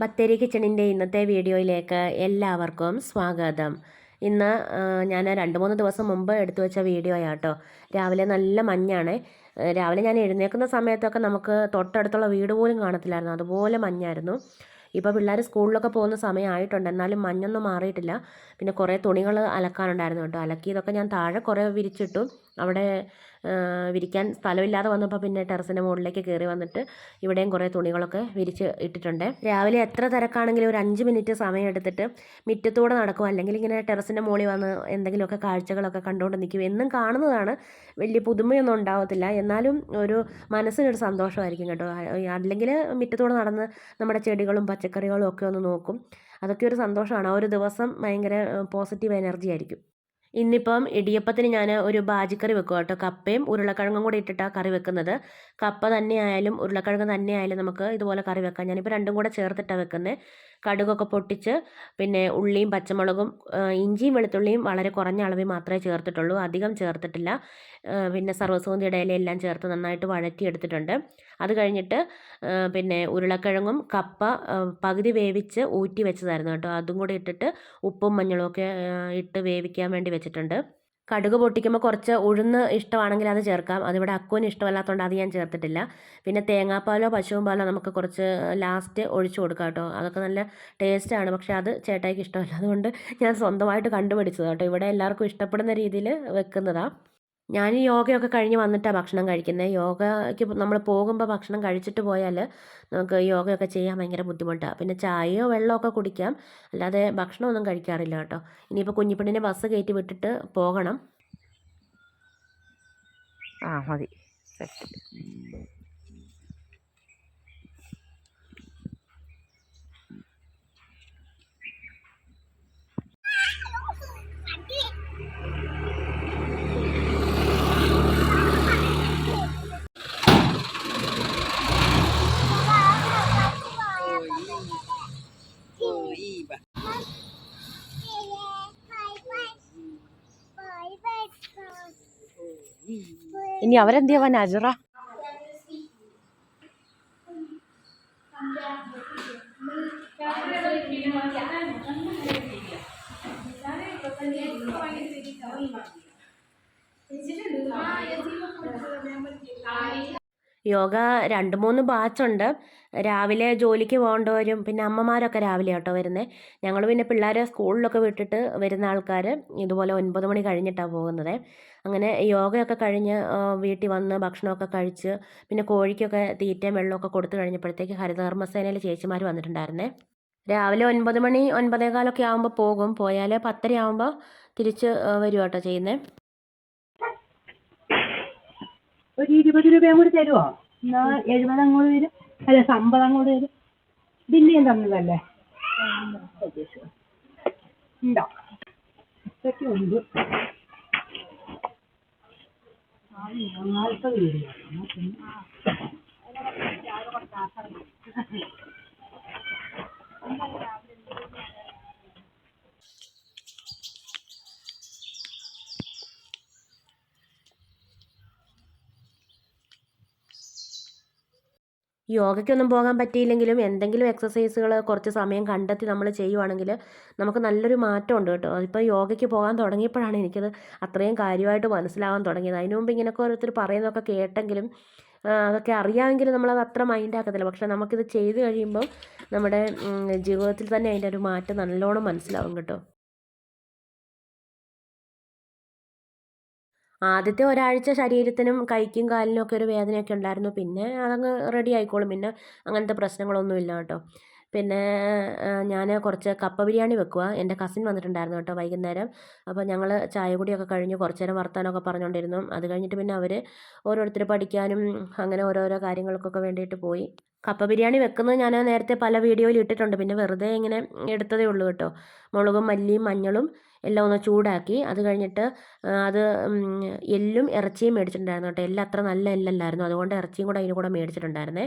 ബത്തേരി കിച്ചണിൻ്റെ ഇന്നത്തെ വീഡിയോയിലേക്ക് എല്ലാവർക്കും സ്വാഗതം. ഇന്ന് ഞാൻ 2-3 ദിവസം മുമ്പ് എടുത്തു വെച്ച വീഡിയോ ആട്ടോ. രാവിലെ നല്ല മഞ്ഞാണ്. രാവിലെ ഞാൻ എഴുന്നേൽക്കുന്ന സമയത്തൊക്കെ നമുക്ക് തൊട്ടടുത്തുള്ള വീട് പോലും കാണത്തില്ലായിരുന്നു, അതുപോലെ മഞ്ഞായിരുന്നു. ഇപ്പോൾ പിള്ളേർ സ്കൂളിലൊക്കെ പോകുന്ന സമയമായിട്ടുണ്ട്, എന്നാലും മഞ്ഞൊന്നും മാറിയിട്ടില്ല. പിന്നെ കുറേ തുണികൾ അലക്കാനുണ്ടായിരുന്നു കേട്ടോ. അലക്കിയതൊക്കെ ഞാൻ താഴെ കുറേ വിരിച്ചിട്ടു. അവിടെ വിരിക്കാൻ സ്ഥലമില്ലാതെ വന്നപ്പോൾ പിന്നെ ടെറസിൻ്റെ മുകളിലേക്ക് കയറി വന്നിട്ട് ഇവിടെയും കുറേ തുണികളൊക്കെ വിരിച്ച് ഇട്ടിട്ടുണ്ട്. രാവിലെ എത്ര തിരക്കാണെങ്കിലും ഒരു 5 മിനിറ്റ് സമയം എടുത്തിട്ട് മുറ്റത്തൂടെ നടക്കും, അല്ലെങ്കിൽ ഇങ്ങനെ ടെറസിൻ്റെ മുകളിൽ വന്ന് എന്തെങ്കിലുമൊക്കെ കാഴ്ചകളൊക്കെ കണ്ടുകൊണ്ട് നിൽക്കും. എന്നും കാണുന്നതാണ്, വലിയ പുതുമയൊന്നും ഉണ്ടാവത്തില്ല, എന്നാലും ഒരു മനസ്സിനൊരു സന്തോഷമായിരിക്കും കേട്ടോ. അല്ലെങ്കിൽ മുറ്റത്തൂടെ നടന്ന് നമ്മുടെ ചെടികളും പച്ചക്കറികളും ഒക്കെ ഒന്ന് നോക്കും. അതൊക്കെ ഒരു സന്തോഷമാണ്. ആ ഒരു ദിവസം ഭയങ്കര പോസിറ്റീവ് എനർജി ആയിരിക്കും. ഇന്നിപ്പം ഇടിയപ്പത്തിന് ഞാൻ ഒരു ബാജിക്കറി വെക്കുക കേട്ടോ. കപ്പയും ഉരുളക്കിഴങ്ങും കൂടി ഇട്ടിട്ടാണ് കറി വെക്കുന്നത്. കപ്പ തന്നെയായാലും ഉരുളക്കിഴങ്ങ് തന്നെയായാലും നമുക്ക് ഇതുപോലെ കറി വെക്കാം. ഞാനിപ്പോൾ രണ്ടും കൂടെ ചേർത്തിട്ടാണ് വെക്കുന്നത്. കടുകൊക്കെ പൊട്ടിച്ച് പിന്നെ ഉള്ളിയും പച്ചമുളകും ഇഞ്ചിയും വെളുത്തുള്ളിയും വളരെ കുറഞ്ഞ അളവിൽ മാത്രമേ ചേർത്തിട്ടുള്ളൂ, അധികം ചേർത്തിട്ടില്ല. പിന്നെ സർവ്വസുഗന്ധിയുടെ ഇലയെല്ലാം ചേർത്ത് നന്നായിട്ട് വഴറ്റിയെടുത്തിട്ടുണ്ട്. അത് കഴിഞ്ഞിട്ട് പിന്നെ ഉരുളക്കിഴങ്ങും കപ്പ പകുതി വേവിച്ച് ഊറ്റി വെച്ചതായിരുന്നു കേട്ടോ. അതും കൂടി ഇട്ടിട്ട് ഉപ്പും മഞ്ഞളും ഒക്കെ ഇട്ട് വേവിക്കാൻ വേണ്ടി വെച്ചിട്ടുണ്ട്. കടുക് പൊട്ടിക്കുമ്പോൾ കുറച്ച് ഉഴുന്ന് ഇഷ്ടമാണെങ്കിൽ അത് ചേർക്കാം. അതിവിടെ അക്കുവിന് ഇഷ്ടമല്ലാത്തതുകൊണ്ട് അത് ഞാൻ ചേർത്തിട്ടില്ല. പിന്നെ തേങ്ങാപ്പാലോ പശുവും പാലോ നമുക്ക് കുറച്ച് ലാസ്റ്റ് ഒഴിച്ചു കൊടുക്കാം കേട്ടോ. അതൊക്കെ നല്ല ടേസ്റ്റാണ്, പക്ഷേ അത് ചേട്ടായിക്ക് ഇഷ്ടമല്ല. അതുകൊണ്ട് ഞാൻ സ്വന്തമായിട്ട് കണ്ടുപിടിച്ചത് കേട്ടോ. ഇവിടെ എല്ലാവർക്കും ഇഷ്ടപ്പെടുന്ന രീതിയിൽ വെക്കുന്നതാണ്. ഞാൻ യോഗയൊക്കെ കഴിഞ്ഞ് വന്നിട്ടാണ് ഭക്ഷണം കഴിക്കുന്നത്. യോഗയ്ക്ക് നമ്മൾ പോകുമ്പോൾ ഭക്ഷണം കഴിച്ചിട്ട് പോയാൽ നമുക്ക് യോഗയൊക്കെ ചെയ്യാൻ ഭയങ്കര ബുദ്ധിമുട്ടാണ്. പിന്നെ ചായയോ വെള്ളമൊക്കെ കുടിക്കാം, അല്ലാതെ ഭക്ഷണമൊന്നും കഴിക്കാറില്ല കേട്ടോ. ഇനിയിപ്പോൾ കുഞ്ഞിപ്പെണ്ണിനെ ബസ് കയറ്റി വിട്ടിട്ട് പോകണം. മതി. ഇനി അവരെന്തിയാ നജറ? യോഗ 2-3 ബാച്ചുണ്ട്. രാവിലെ ജോലിക്ക് പോകേണ്ടവരും പിന്നെ അമ്മമാരൊക്കെ രാവിലെ ആട്ടോ വരുന്നത്. ഞങ്ങൾ പിന്നെ പിള്ളേരെ സ്കൂളിലൊക്കെ വിട്ടിട്ട് വരുന്ന ആൾക്കാർ ഇതുപോലെ 9 മണി കഴിഞ്ഞിട്ടാണ് പോകുന്നത്. അങ്ങനെ യോഗയൊക്കെ കഴിഞ്ഞ് വീട്ടിൽ വന്ന് ഭക്ഷണമൊക്കെ കഴിച്ച് പിന്നെ കോഴിക്കൊക്കെ തീറ്റയും വെള്ളമൊക്കെ കൊടുത്തു കഴിഞ്ഞപ്പോഴത്തേക്ക് ഹരിതകർമ്മസേനയിൽ ചേച്ചിമാർ വന്നിട്ടുണ്ടായിരുന്നേ. രാവിലെ 9 മണി 9:15 ആകുമ്പോൾ പോകും. പോയാൽ 10:30 ആകുമ്പോൾ തിരിച്ച് വരും കേട്ടോ ചെയ്യുന്നത്. ഒരു 20 രൂപയും കൂടി തരുമോ? എന്നാൽ 70 അങ്ങോട്ട് തരും, അല്ല 50 അങ്ങോട്ട് തരും. ബില്ലിയും തന്നതല്ലേ ഉണ്ടോ? ഇതൊക്കെ ഉണ്ട്. 40 രൂപ. യോഗയ്ക്കൊന്നും പോകാൻ പറ്റിയില്ലെങ്കിലും എന്തെങ്കിലും എക്സസൈസുകൾ കുറച്ച് സമയം കണ്ടെത്തി നമ്മൾ ചെയ്യുവാണെങ്കിൽ നമുക്ക് നല്ലൊരു മാറ്റമുണ്ട് കേട്ടോ. അതിപ്പോൾ യോഗയ്ക്ക് പോകാൻ തുടങ്ങിയപ്പോഴാണ് എനിക്കത് അത്രയും കാര്യമായിട്ട് മനസ്സിലാവാൻ തുടങ്ങിയത്. അതിനു മുമ്പ് ഇങ്ങനെയൊക്കെ ഓരോരുത്തർ പറയുന്നതൊക്കെ കേട്ടെങ്കിലും അതൊക്കെ അറിയാമെങ്കിലും നമ്മളത് അത്ര മൈൻഡ് ആക്കത്തില്ല. പക്ഷേ നമുക്കിത് ചെയ്ത് കഴിയുമ്പോൾ നമ്മുടെ ജീവിതത്തിൽ തന്നെ അതിൻ്റെ ഒരു മാറ്റം നല്ലോണം മനസ്സിലാവും കേട്ടോ. ആദ്യത്തെ ഒരാഴ്ച ശരീരത്തിനും കൈക്കും കാലിനും ഒക്കെ ഒരു വേദനയൊക്കെ ഉണ്ടായിരുന്നു. പിന്നെ അതങ്ങ് റെഡി ആയിക്കോളും. പിന്നെ അങ്ങനത്തെ പ്രശ്നങ്ങളൊന്നുമില്ല കേട്ടോ. പിന്നെ ഞാൻ കുറച്ച് കപ്പ ബിരിയാണി വെക്കുക. എൻ്റെ കസിൻ വന്നിട്ടുണ്ടായിരുന്നു കേട്ടോ വൈകുന്നേരം. അപ്പോൾ ഞങ്ങൾ ചായ കുടിയൊക്കെ കഴിഞ്ഞ് കുറച്ച് നേരം വർത്താനമൊക്കെ പറഞ്ഞുകൊണ്ടിരുന്നു. അത് കഴിഞ്ഞിട്ട് പിന്നെ അവർ ഓരോരുത്തർ പഠിക്കാനും അങ്ങനെ ഓരോരോ കാര്യങ്ങൾക്കൊക്കെ വേണ്ടിയിട്ട് പോയി. കപ്പ ബിരിയാണി വെക്കുന്നത് ഞാൻ നേരത്തെ പല വീഡിയോയിൽ ഇട്ടിട്ടുണ്ട്. പിന്നെ വെറുതെ ഇങ്ങനെ എടുത്തതേ ഉള്ളൂ കേട്ടോ. മുളകും മല്ലിയും മഞ്ഞളും എല്ലാം ഒന്ന് ചൂടാക്കി അത് കഴിഞ്ഞിട്ട് അത് എല്ലും ഇറച്ചിയും മേടിച്ചിട്ടുണ്ടായിരുന്നു കേട്ടോ. എല്ലാം അത്ര നല്ല എല്ലല്ലായിരുന്നു, അതുകൊണ്ട് ഇറച്ചിയും കൂടെ അതിന് കൂടെ മേടിച്ചിട്ടുണ്ടായിരുന്നേ.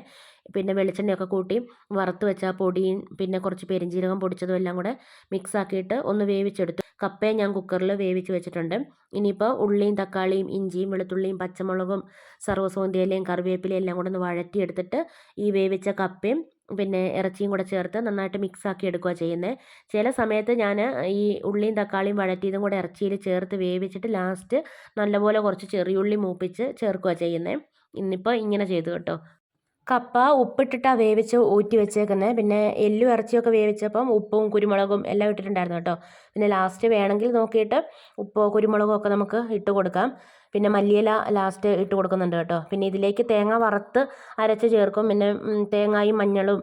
പിന്നെ വെളിച്ചെണ്ണയൊക്കെ കൂട്ടി വറുത്ത് വെച്ച പൊടിയും പിന്നെ കുറച്ച് പെരിഞ്ജീരകം പൊടിച്ചതും എല്ലാം കൂടെ മിക്സ് ആക്കിയിട്ട് ഒന്ന് വേവിച്ചെടുത്തു. കപ്പയും ഞാൻ കുക്കറിൽ വേവിച്ച് വെച്ചിട്ടുണ്ട്. ഇനിയിപ്പോൾ ഉള്ളിയും തക്കാളിയും ഇഞ്ചിയും വെളുത്തുള്ളിയും പച്ചമുളകും സർവ്വസോന്തിയിലയും കറിവേപ്പിലയും എല്ലാം കൂടെ ഒന്ന് വഴറ്റിയെടുത്തിട്ട് ഈ വേവിച്ച കപ്പയും പിന്നെ ഇറച്ചിയും കൂടെ ചേർത്ത് നന്നായിട്ട് മിക്സാക്കി എടുക്കുക ചെയ്യുന്നത്. ചില സമയത്ത് ഞാൻ ഈ ഉള്ളിയും തക്കാളിയും വഴറ്റിയതും കൂടെ ഇറച്ചിയിൽ ചേർത്ത് വേവിച്ചിട്ട് ലാസ്റ്റ് നല്ലപോലെ കുറച്ച് ചെറിയുള്ളി മൂപ്പിച്ച് ചേർക്കുക ചെയ്യുന്നത്. ഇന്നിപ്പോൾ ഇങ്ങനെ ചെയ്തു കേട്ടോ. കപ്പ ഉപ്പിട്ടിട്ടാണ് വേവിച്ച് ഊറ്റി വെച്ചേക്കുന്നത്. പിന്നെ എല്ലും ഇറച്ചിയൊക്കെ വേവിച്ചപ്പം ഉപ്പും കുരുമുളകും എല്ലാം ഇട്ടിട്ടുണ്ടായിരുന്നു കേട്ടോ. പിന്നെ ലാസ്റ്റ് വേണമെങ്കിൽ നോക്കിയിട്ട് ഉപ്പോ കുരുമുളകും ഒക്കെ നമുക്ക് ഇട്ട് കൊടുക്കാം. പിന്നെ മല്ലിയില ലാസ്റ്റ് ഇട്ട് കൊടുക്കുന്നുണ്ട് കേട്ടോ. പിന്നെ ഇതിലേക്ക് തേങ്ങ വറുത്ത് അരച്ച് ചേർക്കും. പിന്നെ തേങ്ങയും മഞ്ഞളും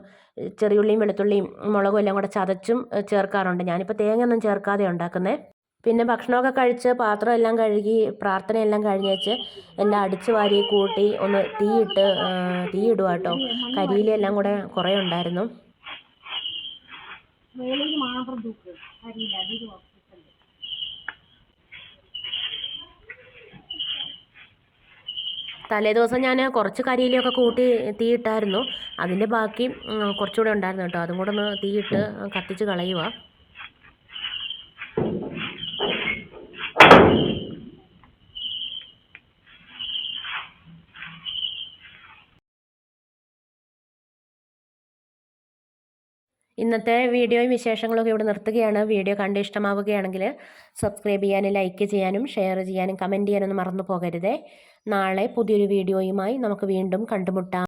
ചെറിയുള്ളിയും വെളുത്തുള്ളിയും മുളകും എല്ലാം കൂടെ ചതച്ചും ചേർക്കാറുണ്ട്. ഞാനിപ്പോൾ തേങ്ങയൊന്നും ചേർക്കാതെ ഉണ്ടാക്കുന്നത്. പിന്നെ ഭക്ഷണമൊക്കെ കഴിച്ച് പാത്രം എല്ലാം കഴുകി പ്രാർത്ഥനയെല്ലാം കഴിഞ്ഞേച്ച് എല്ലാം അടിച്ച് വാരി കൂട്ടി ഒന്ന് തീയിടുക കേട്ടോ. കരിയിലെല്ലാം കൂടെ കുറേ ഉണ്ടായിരുന്നു. തലേദിവസം ഞാൻ കുറച്ച് കരിയിലൊക്കെ കൂട്ടി തീയിട്ടായിരുന്നു. അതിൻ്റെ ബാക്കി കുറച്ചുകൂടെ ഉണ്ടായിരുന്നു കേട്ടോ. അതും കൂടെ ഒന്ന് തീയിട്ട് കത്തിച്ച് കളയുക. ഇന്നത്തെ വീഡിയോയും വിശേഷങ്ങളൊക്കെ ഇവിടെ നിർത്തുകയാണ്. വീഡിയോ കണ്ട് ഇഷ്ടമാവുകയാണെങ്കിൽ സബ്സ്ക്രൈബ് ചെയ്യാനും ലൈക്ക് ചെയ്യാനും ഷെയർ ചെയ്യാനും കമൻറ്റ് ചെയ്യാനൊന്നും മറന്നു പോകരുതേ. നാളെ പുതിയൊരു വീഡിയോയുമായി നമുക്ക് വീണ്ടും കണ്ടുമുട്ടാം.